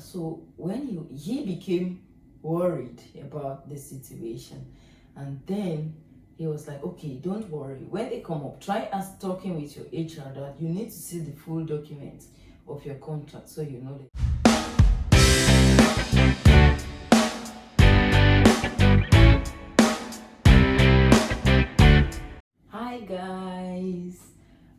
So when he became worried about the situation, and then he was like, okay, don't worry, when they come up, try as talking with your HR that you need to see the full document of your contract so you know that. Hi guys,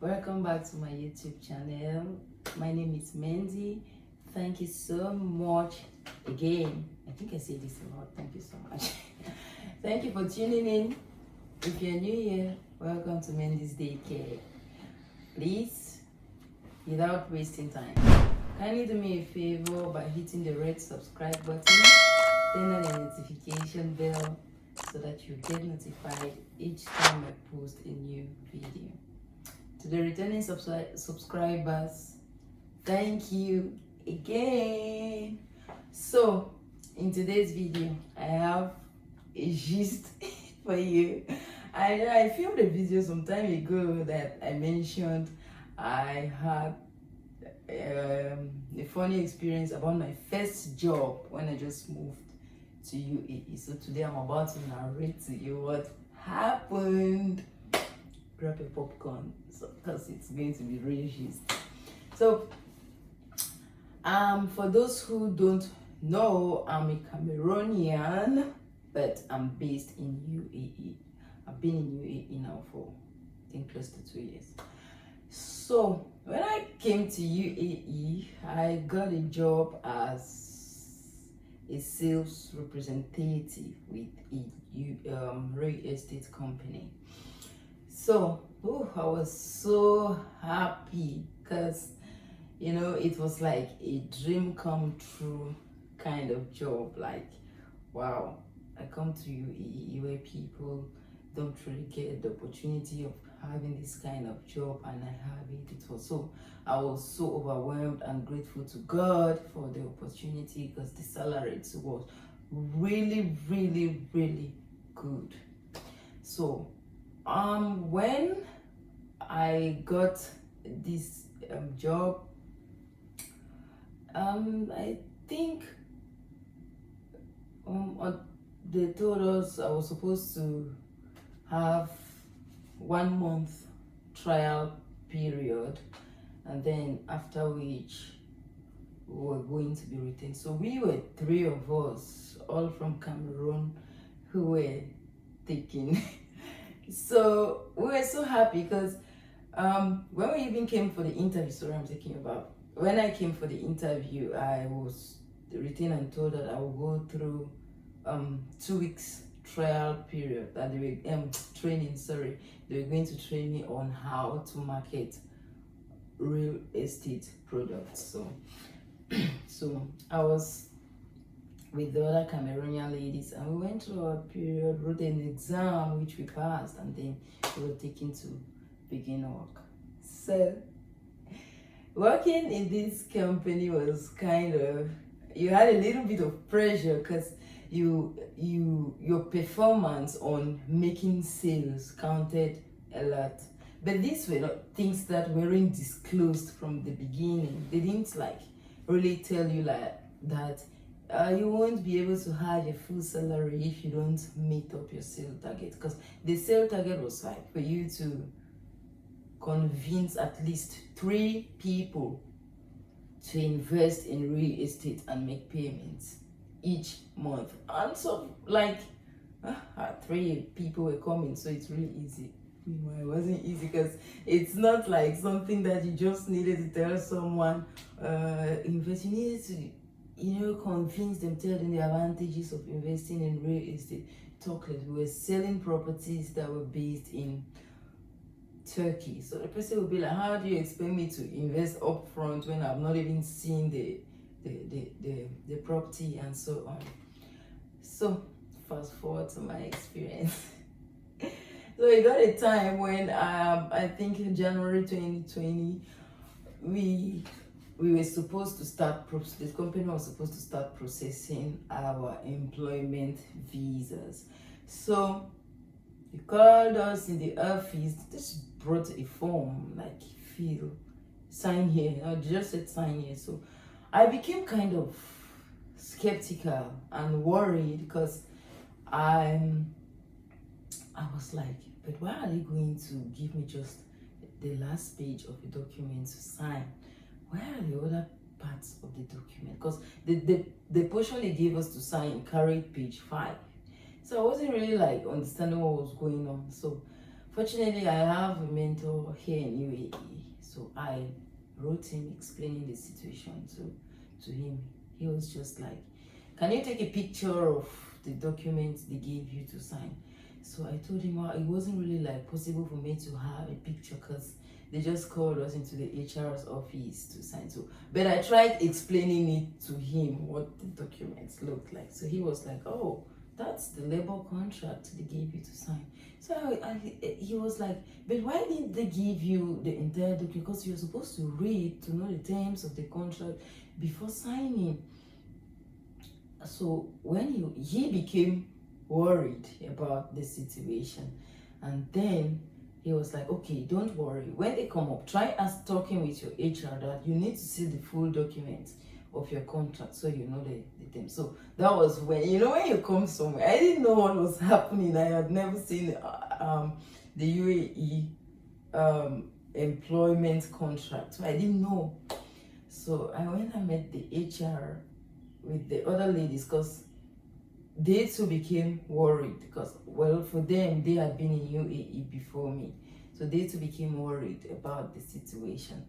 welcome back to my YouTube channel. My name is Mandy. Thank you so much again. I think I say this a lot. Thank you so much. Thank you for tuning in. If you're new here, welcome to Mandy's Daycare. Please, without wasting time, kindly do me a favor by hitting the red subscribe button, turn on the notification bell so that you get notified each time I post a new video. To the returning subscribers, thank you again. So in today's video, I have a gist for you. I filmed a video some time ago that I mentioned I had a funny experience about my first job when I just moved to UAE. So today I'm about to narrate to you what happened. Grab a popcorn because it's going to be really gist. So for those who don't know, I'm a Cameroonian, but I'm based in UAE. I've been in UAE now for I think close to 2 years. So when I came to UAE, I got a job as a sales representative with a real estate company. So I was so happy because it was like a dream come true kind of job. Like, wow, I come to UAE where people don't really get the opportunity of having this kind of job, and I have it. I was so overwhelmed and grateful to God for the opportunity because the salary was really, really, really good. So when I got this job, I think they told us I was supposed to have 1 month trial period, and then after which we were going to be retained. So we were 3 of us, all from Cameroon, who were taken. So we were so happy because when we even came for the interview, sorry, I'm talking about when I came for the interview, I was retained and told that I will go through 2 weeks trial period that they were training. Sorry, they were going to train me on how to market real estate products. So I was with the other Cameroonian ladies, and we went through our period, wrote an exam which we passed, and then we were taken to begin work. So working in this company was kind of, you had a little bit of pressure because your performance on making sales counted a lot. But these were not things that weren't disclosed from the beginning. They didn't really tell you that you won't be able to have your full salary if you don't meet up your sales target, because the sales target was for you to convince at least 3 people to invest in real estate and make payments each month. And so 3 people were coming, so it's really easy. It wasn't easy because it's not like something that you just needed to tell someone invest. You needed to convince them, tell them the advantages of investing in real estate. We were selling properties that were based in Turkey. So the person would be like, how do you expect me to invest upfront when I've not even seen the property and so on? So fast forward to my experience. So it got a time when I think in January 2020 we were supposed to start, the company was supposed to start processing our employment visas. So they called us in the office, just brought a form, sign here. I just said sign here. So I became kind of skeptical and worried because I'm I was like, but why are they going to give me just the last page of the document to sign? Where are the other parts of the document? Because the portion they gave us to sign carried page 5. So I wasn't really like understanding what was going on. So fortunately, I have a mentor here in UAE. So I wrote him explaining the situation to him. He was just like, can you take a picture of the document they gave you to sign? So I told him, well, it wasn't really like possible for me to have a picture because they just called us into the HR's office to sign. So, but I tried explaining it to him what the documents looked like. So he was like, oh, that's the labor contract they gave you to sign. So he was like, but why didn't they give you the entire document? Because you're supposed to read to know the terms of the contract before signing. So when he became worried about the situation, and then he was like, okay, don't worry, when they come up, try as talking with your HR that you need to see the full document of your contract so you know the terms. So that was when, when you come somewhere, I didn't know what was happening. I had never seen the UAE employment contract, so I didn't know. So I went and met the HR with the other ladies because they too became worried because, well, for them, they had been in UAE before me. So they too became worried about the situation.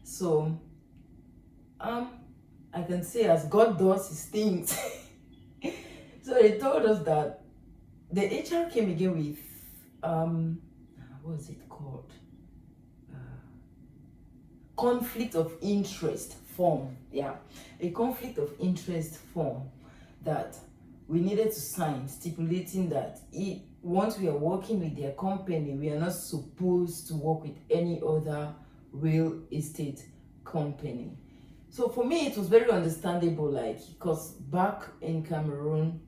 So I can say as God does his things. So they told us that the HR came again with, what was it called? Conflict of interest form. Yeah, a conflict of interest form that we needed to sign, stipulating that once we are working with their company, we are not supposed to work with any other real estate company. So for me, it was very understandable, like, because back in Cameroon,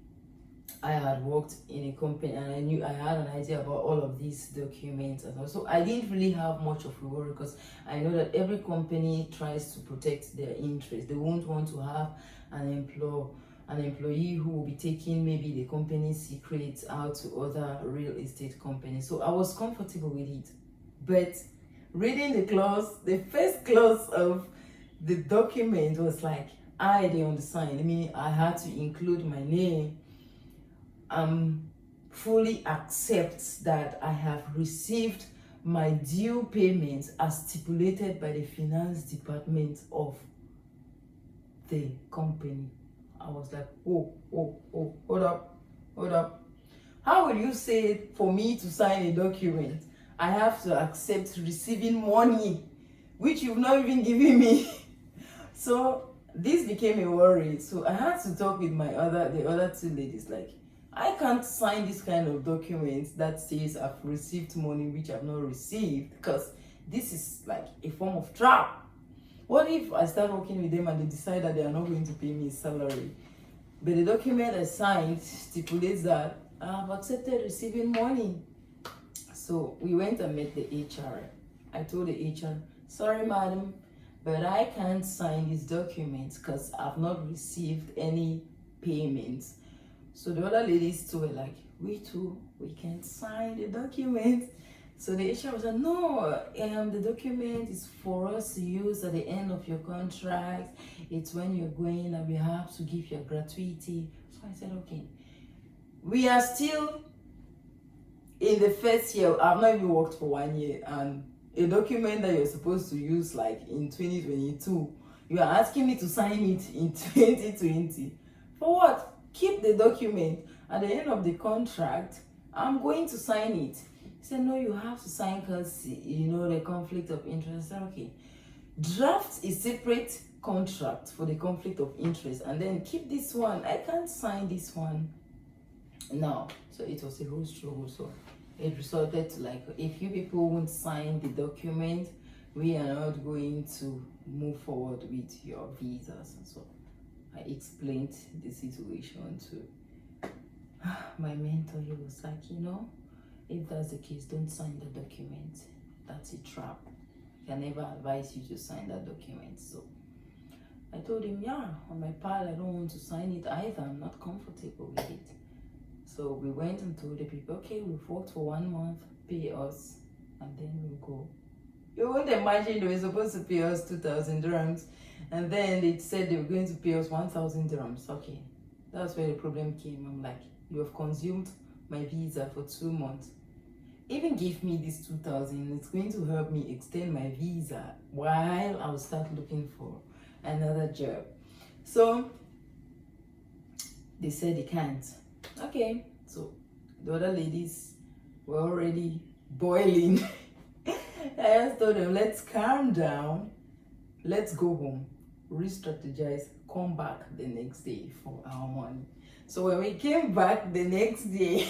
I had worked in a company and I had an idea about all of these documents and so I didn't really have much of a worry because I know that every company tries to protect their interests. They won't want to have an employee who will be taking maybe the company's secrets out to other real estate companies. So I was comfortable with it. But reading the clause, the first clause of the document was like, I didn't understand. I mean, I had to include my name. Fully accept that I have received my due payments as stipulated by the finance department of the company. I was like, oh, hold up. How will you say for me to sign a document, I have to accept receiving money, which you've not even given me? So this became a worry. So I had to talk with the other two ladies, like, I can't sign this kind of document that says I've received money which I've not received, because this is like a form of trap. What if I start working with them and they decide that they are not going to pay me salary? But the document I signed stipulates that I've accepted receiving money. So we went and met the HR. I told the HR, sorry madam, but I can't sign these documents because I've not received any payments. So the other ladies too were like, we too, we can't sign the document. So the HR was like, no, the document is for us to use at the end of your contract. It's when you're going and we have to give you a gratuity. So I said, okay. We are still in the first year. I've not even worked for 1 year, and a document that you're supposed to use like in 2022, you are asking me to sign it in 2020. For what? Keep the document. At the end of the contract, I'm going to sign it. He said, no, you have to sign because, the conflict of interest. I said, okay. Draft a separate contract for the conflict of interest and then keep this one. I can't sign this one now. So it was a whole struggle. So it resulted to like, if you people won't sign the document, we are not going to move forward with your visas. And so I explained the situation to my mentor. He was like, if that's the case, don't sign the document. That's a trap. I can never advise you to sign that document. So I told him, yeah, on my pile, I don't want to sign it either. I'm not comfortable with it. So we went and told the people, okay, we've worked for 1 month, pay us, and then we'll go. You won't imagine they were supposed to pay us 2,000 dirhams, and then they said they were going to pay us 1,000 dirhams. Okay, that's where the problem came. I'm like, you have consumed my visa for 2 months. Even give me this 2,000, it's going to help me extend my visa while I'll start looking for another job. So they said they can't. Okay, so the other ladies were already boiling. I just told them, let's calm down, let's go home, re-strategize, come back the next day for our money. So when we came back the next day,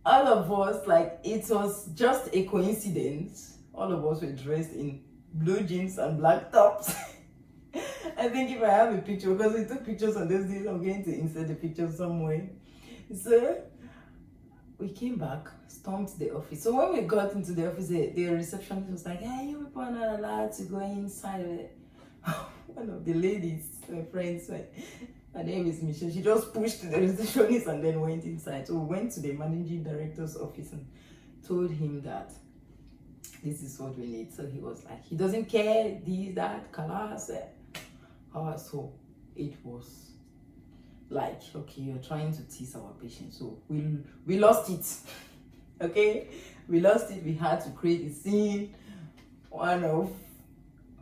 all of us, like, it was just a coincidence. All of us were dressed in blue jeans and black tops. I think if I have a picture, because we took pictures on those days, I'm going to insert the picture somewhere. So we came back, stormed the office. So when we got into the office, the receptionist was like, hey, you people are not allowed to go inside. One of the ladies, my friends, her name is Michelle, she just pushed the receptionist and then went inside. So we went to the managing director's office and told him that this is what we need. So he was like, he doesn't care, this, that, colors. So it was like, okay, you're trying to tease our patients. So we lost it. Okay, we lost it. We had to create a scene. One of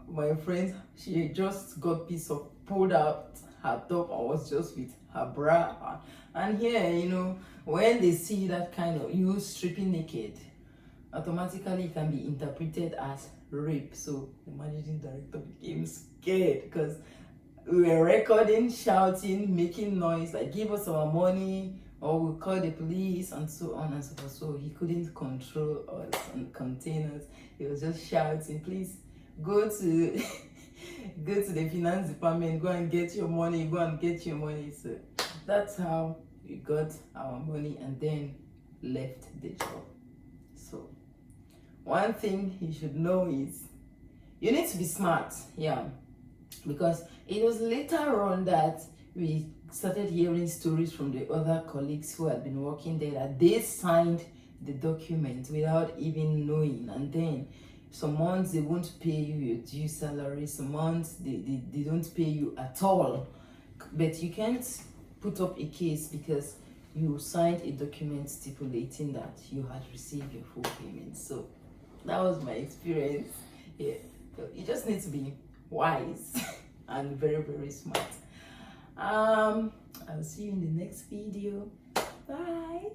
my friends, she just got piece of pulled out her top and was just with her bra. And here, you know, when they see that kind of you stripping naked, automatically it can be interpreted as rape. So the managing director became scared because we were recording, shouting, making noise, like, give us our money or we'll call the police, and so on and so forth. So he couldn't control us and contain us. He was just shouting, please go to go to the finance department, go and get your money, go and get your money. So that's how we got our money and then left the job. So one thing you should know is you need to be smart, yeah, because it was later on that we started hearing stories from the other colleagues who had been working there that they signed the document without even knowing, and then some months they won't pay you your due salary, some months they don't pay you at all, but you can't put up a case because you signed a document stipulating that you had received your full payment. So that was my experience. Yeah, so you just need to be wise and very, very smart. I'll see you in the next video. Bye.